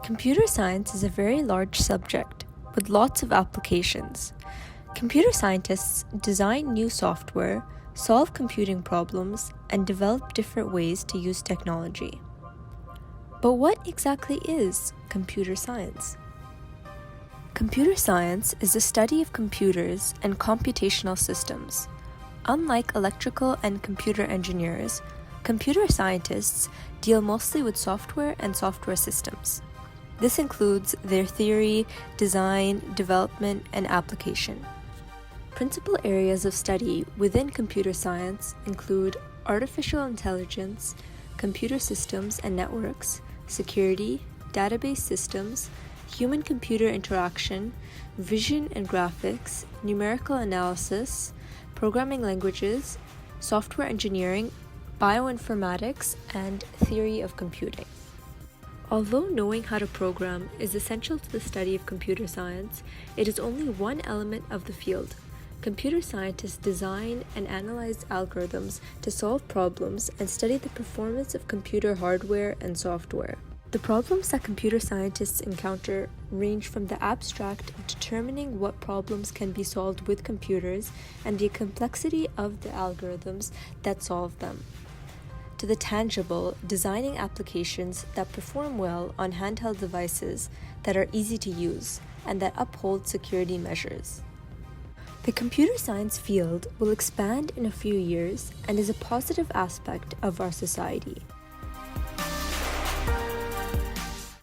Computer science is a very large subject with lots of applications. Computer scientists design new software, solve computing problems, and develop different ways to use technology. But what exactly is computer science? Computer science is the study of computers and computational systems. Unlike electrical and computer engineers, computer scientists deal mostly with software and software systems. This includes their theory, design, development, and application. Principal areas of study within computer science include artificial intelligence, computer systems and networks, security, database systems, human-computer interaction, vision and graphics, numerical analysis, programming languages, software engineering, bioinformatics, and theory of computing. Although knowing how to program is essential to the study of computer science, it is only one element of the field. Computer scientists design and analyze algorithms to solve problems and study the performance of computer hardware and software. The problems that computer scientists encounter range from the abstract of determining what problems can be solved with computers and the complexity of the algorithms that solve them, to the tangible, designing applications that perform well on handheld devices that are easy to use and that uphold security measures. The computer science field will expand in a few years and is a positive aspect of our society.